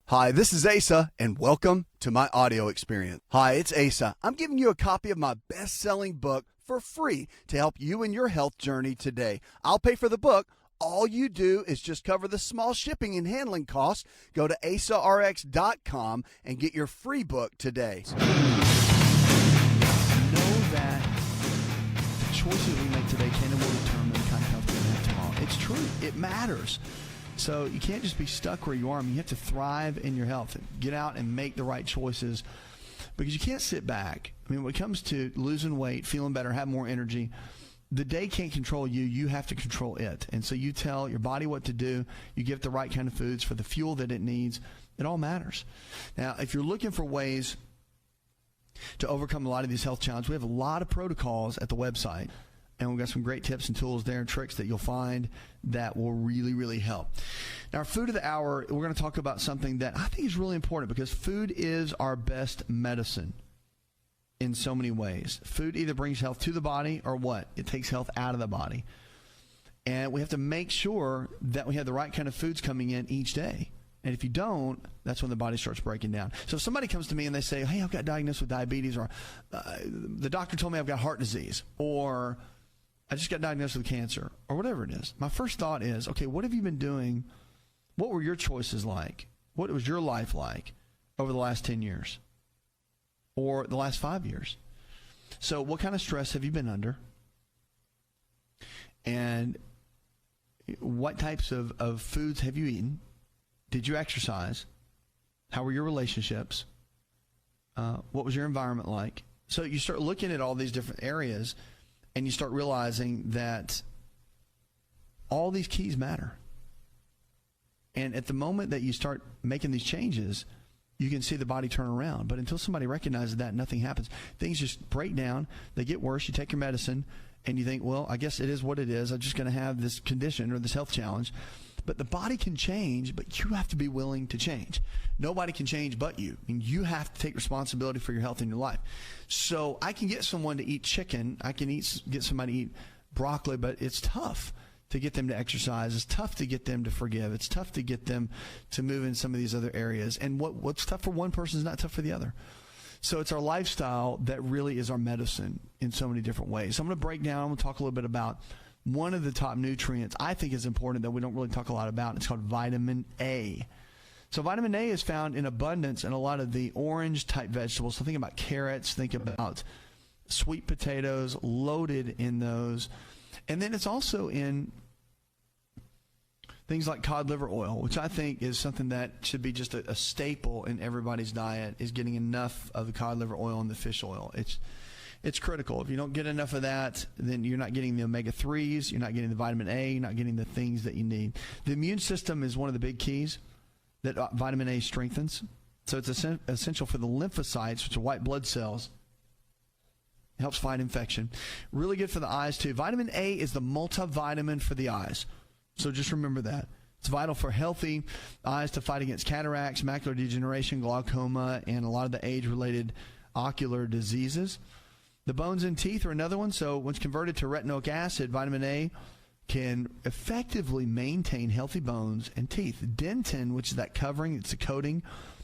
Hi, this is Asa, and welcome to my audio experience. Hi, it's Asa. I'm giving you a copy of my best-selling book for free to help you in your health journey today. I'll pay for the book. All you do is just cover the small shipping and handling costs. Go to asarx.com and get your free book today. Know that the choices we make today can and will determine the kind of health we have tomorrow. It's true. It matters. So you can't just be stuck where you are. I mean, you have to thrive in your health. Get out and make the right choices because you can't sit back. I mean, when it comes to losing weight, feeling better, having more energy, the day can't control you. You have to control it. And so you tell your body what to do. You give it the right kind of foods for the fuel that it needs. It all matters. Now, if you're looking for ways to overcome a lot of these health challenges, we have a lot of protocols at the website. And we've got some great tips and tools there and tricks that you'll find that will really, really help. Now, our food of the hour, we're going to talk about something that I think is really important because food is our best medicine in so many ways. Food either brings health to the body or what? It takes health out of the body. And we have to make sure that we have the right kind of foods coming in each day. And if you don't, that's when the body starts breaking down. So if somebody comes to me and they say, hey, I've got diagnosed with diabetes, or the doctor told me I've got heart disease, or I just got diagnosed with cancer, or whatever it is. My first thought is, okay, what have you been doing? What were your choices like? What was your life like over the last 10 years or the last 5 years? So what kind of stress have you been under? And what types of foods have you eaten? Did you exercise? How were your relationships? What was your environment like? So you start looking at all these different areas, and you start realizing that all these keys matter. And at the moment that you start making these changes, you can see the body turn around. But until somebody recognizes that, nothing happens. Things just break down. They get worse. You take your medicine, and you think, well, I guess it is what it is. I'm just going to have this condition or this health challenge. But the body can change, but you have to be willing to change. Nobody can change but you. I mean, you have to take responsibility for your health in your life. So I can get someone to eat chicken. I can get somebody to eat broccoli, but it's tough to get them to exercise. It's tough to get them to forgive. It's tough to get them to move in some of these other areas. And what's tough for one person is not tough for the other. So it's our lifestyle that really is our medicine in so many different ways. So I'm going to break down. I'm going to talk a little bit about one of the top nutrients I think is important that we don't really talk a lot about. It's called vitamin A. So vitamin A is found in abundance in a lot of the orange-type vegetables. So think about carrots, think about sweet potatoes, loaded in those. And then it's also in things like cod liver oil, which I think is something that should be just a staple in everybody's diet, is getting enough of the cod liver oil and the fish oil. It's critical. If you don't get enough of that, then you're not getting the omega-3s, you're not getting the vitamin A, you're not getting the things that you need. The immune system is one of the big keys that vitamin A strengthens. So it's essential for the lymphocytes, which are white blood cells. It helps fight infection. Really good for the eyes, too. Vitamin A is the multivitamin for the eyes. So just remember that. It's vital for healthy eyes to fight against cataracts, macular degeneration, glaucoma, and a lot of the age-related ocular diseases. The bones and teeth are another one. So once converted to retinoic acid, vitamin A can effectively maintain healthy bones and teeth. Dentin, which is that covering, it's a coating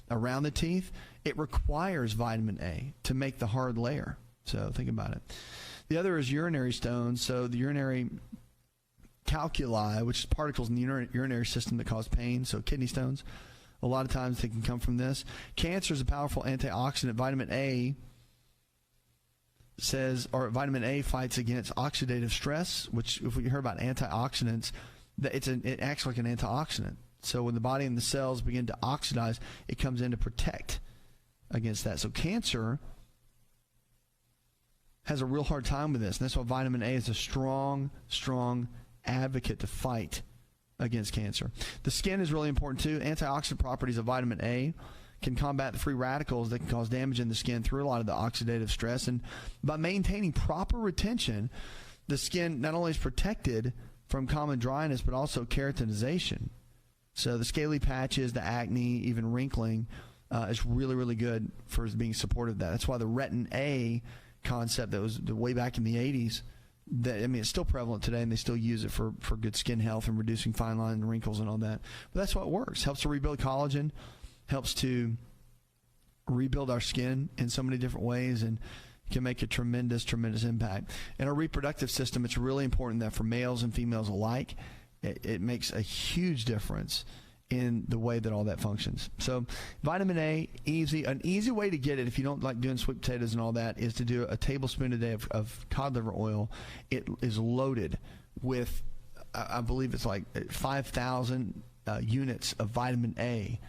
around the teeth, it requires vitamin A to make the hard layer. So think about it. The other is urinary stones. So the urinary calculi, which is particles in the urinary system that cause pain, so kidney stones, a lot of times they can come from this. Cancer is a powerful antioxidant. Vitamin A vitamin A fights against oxidative stress, which if we hear about antioxidants, it acts like an antioxidant. So when the body and the cells begin to oxidize, it comes in to protect against that. So cancer has a real hard time with this, and that's why vitamin A is a strong, strong advocate to fight against cancer. The skin is really important too. Antioxidant properties of vitamin A can combat the free radicals that can cause damage in the skin through a lot of the oxidative stress. And by maintaining proper retention, the skin not only is protected from common dryness, but also keratinization. So the scaly patches, the acne, even wrinkling is really, really good for being supportive of that. That's why the retin A concept that was way back in the 80s, it's still prevalent today, and they still use it for good skin health and reducing fine lines and wrinkles and all that. But that's what works. Helps to rebuild collagen. helps to rebuild our skin in so many different ways and can make a tremendous, tremendous impact. In our reproductive system, it's really important that for males and females alike, it makes a huge difference in the way that all that functions. So vitamin A, an easy way to get it if you don't like doing sweet potatoes and all that is to do a tablespoon a day of cod liver oil. It is loaded with, I believe it's like 5,000 units of vitamin A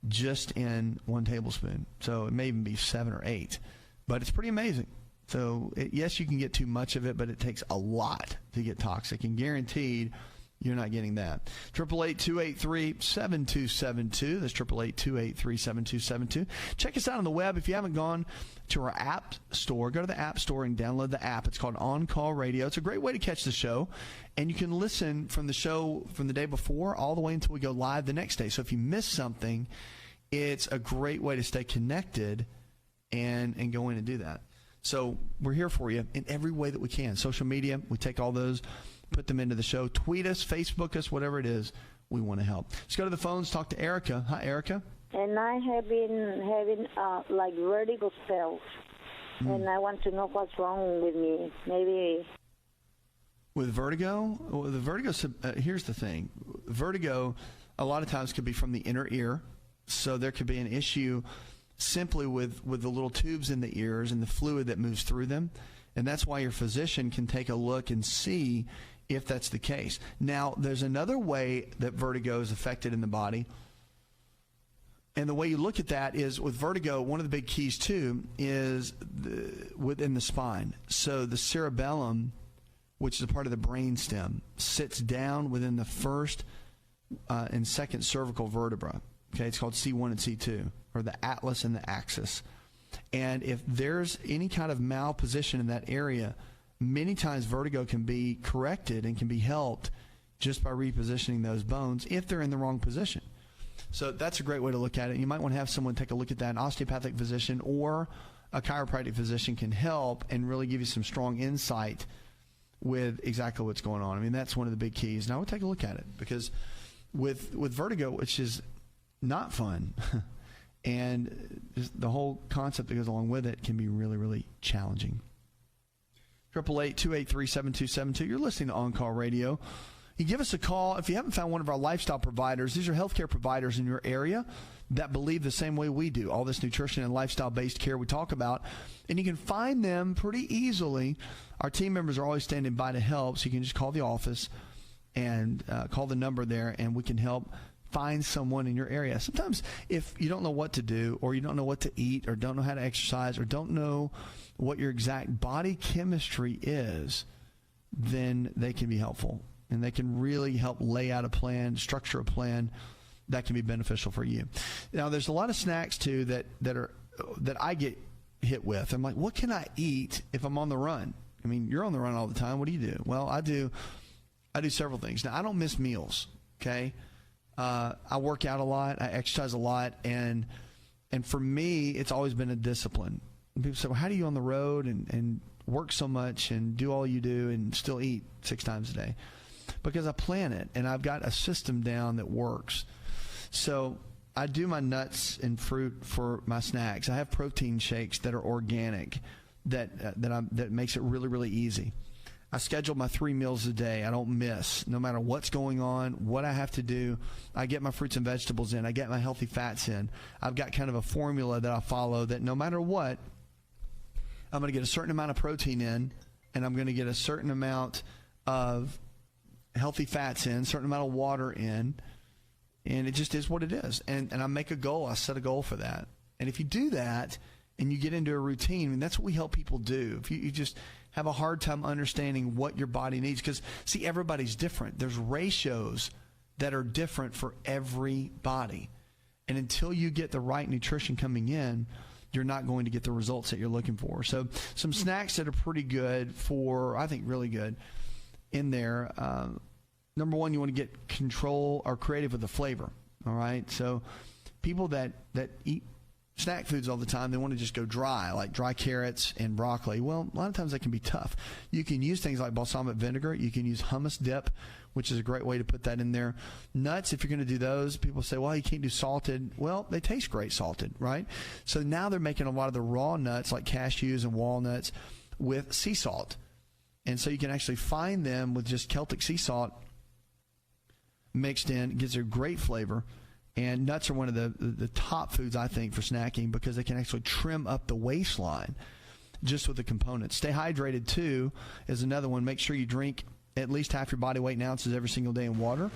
just in 1 tablespoon. So it may even be 7 or 8, but it's pretty amazing. So yes, you can get too much of it, but it takes a lot to get toxic, and guaranteed you're not getting that. 888-283-7272. That's 888-283-7272. Check us out on the web. If you haven't gone to our app store, go to the app store and download the app. It's called On Call Radio. It's a great way to catch the show, and you can listen from the show from the day before all the way until we go live the next day. So if you miss something, it's a great way to stay connected and go in and do that. So we're here for you in every way that we can. Social media, we take all those, put them into the show. Tweet us, Facebook us, whatever it is, we want to help. Let's go to the phones, talk to Erica. Hi, Erica. And I have been having like vertigo spells, and I want to know what's wrong with me. Maybe with vertigo? Well, the vertigo. Here's the thing: vertigo, a lot of times, could be from the inner ear. So there could be an issue simply with the little tubes in the ears and the fluid that moves through them. And that's why your physician can take a look and see if that's the case. Now, there's another way that vertigo is affected in the body. And the way you look at that is with vertigo, one of the big keys too is within the spine. So the cerebellum, which is a part of the brain stem, sits down within the first and second cervical vertebra. Okay, it's called C1 and C2, or the atlas and the axis. And if there's any kind of malposition in that area, many times vertigo can be corrected and can be helped just by repositioning those bones if they're in the wrong position. So that's a great way to look at it. You might want to have someone take a look at that. An osteopathic physician or a chiropractic physician can help and really give you some strong insight with exactly what's going on. I mean, that's one of the big keys. Now, we'll take a look at it because with vertigo, which is not fun, and just the whole concept that goes along with it can be really, really challenging. 888-283-7272. You're listening to On Call Radio. You give us a call. If you haven't found one of our lifestyle providers, these are healthcare providers in your area that believe the same way we do, all this nutrition and lifestyle-based care we talk about. And you can find them pretty easily. Our team members are always standing by to help, so you can just call the office and call the number there, and we can help find someone in your area. Sometimes if you don't know what to do, or you don't know what to eat, or don't know how to exercise, or don't know what your exact body chemistry is, then they can be helpful. And they can really help lay out a plan, structure a plan that can be beneficial for you. Now, there's a lot of snacks, too, that I get hit with. I'm like, what can I eat if I'm on the run? I mean, you're on the run all the time. What do you do? Well, I do several things. Now, I don't miss meals, okay? I work out a lot. I exercise a lot. And for me, it's always been a discipline. And people say, well, how do you on the road and work so much and do all you do and still eat 6 times a day? Because I plan it, and I've got a system down that works. So I do my nuts and fruit for my snacks. I have protein shakes that are organic that makes it really, really easy. I schedule my 3 meals a day. I don't miss, no matter what's going on, what I have to do. I get my fruits and vegetables in. I get my healthy fats in. I've got kind of a formula that I follow that no matter what, I'm going to get a certain amount of protein in, and I'm going to get a certain amount of healthy fats in, a certain amount of water in, and it just is what it is. And I make a goal. I set a goal for that. And if you do that and you get into a routine, I mean, that's what we help people do. If you just have a hard time understanding what your body needs, because, see, everybody's different. There's ratios that are different for every body. And until you get the right nutrition coming in, you're not going to get the results that you're looking for. So some snacks that are pretty good for, I think really good in there. Number one, you want to get control or creative with the flavor. All right. So people that eat snack foods all the time. They want to just go dry, like dry carrots and broccoli. Well, a lot of times that can be tough. You can use things like balsamic vinegar. You can use hummus dip, which is a great way to put that in there. Nuts, if you're going to do those, people say, well, you can't do salted. Well, they taste great salted, right? So now they're making a lot of the raw nuts like cashews and walnuts with sea salt. And so you can actually find them with just Celtic sea salt mixed in. It gives a great flavor. And nuts are one of the top foods, I think, for snacking because they can actually trim up the waistline just with the components. Stay hydrated, too, is another one. Make sure you drink at least half your body weight in ounces every single day in water.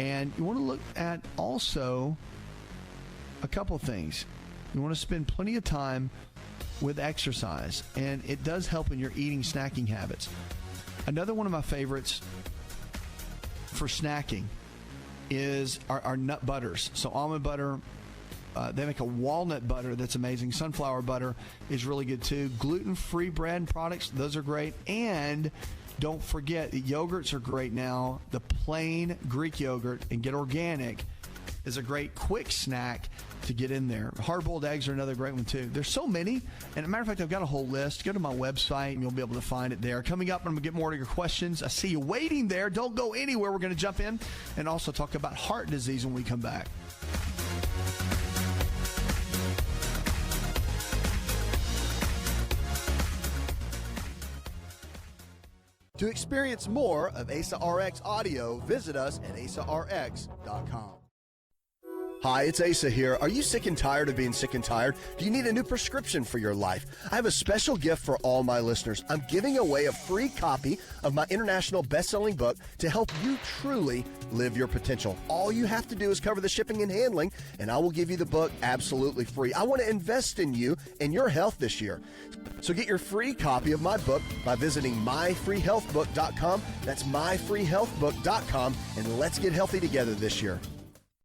And you want to look at also a couple of things. You want to spend plenty of time with exercise, and it does help in your eating, snacking habits. Another one of my favorites for snacking is our nut butters. So almond butter, they make a walnut butter that's amazing. Sunflower butter is really good too. Gluten-free bread products, those are great. And don't forget, yogurts are great now. The plain Greek yogurt, and get organic, is a great quick snack to get in there. Hard-boiled eggs are another great one too. There's so many, and as a matter of fact, I've got a whole list. Go to my website and you'll be able to find it there. Coming up, I'm going to get more to your questions. I see you waiting there. Don't go anywhere. We're going to jump in and also talk about heart disease when we come back. To experience more of ASA RX audio, visit us at asarx.com. Hi, it's Asa here. Are you sick and tired of being sick and tired? Do you need a new prescription for your life? I have a special gift for all my listeners. I'm giving away a free copy of my international best-selling book to help you truly live your potential. All you have to do is cover the shipping and handling, and I will give you the book absolutely free. I want to invest in you and your health this year. So get your free copy of my book by visiting myfreehealthbook.com. That's myfreehealthbook.com, and let's get healthy together this year.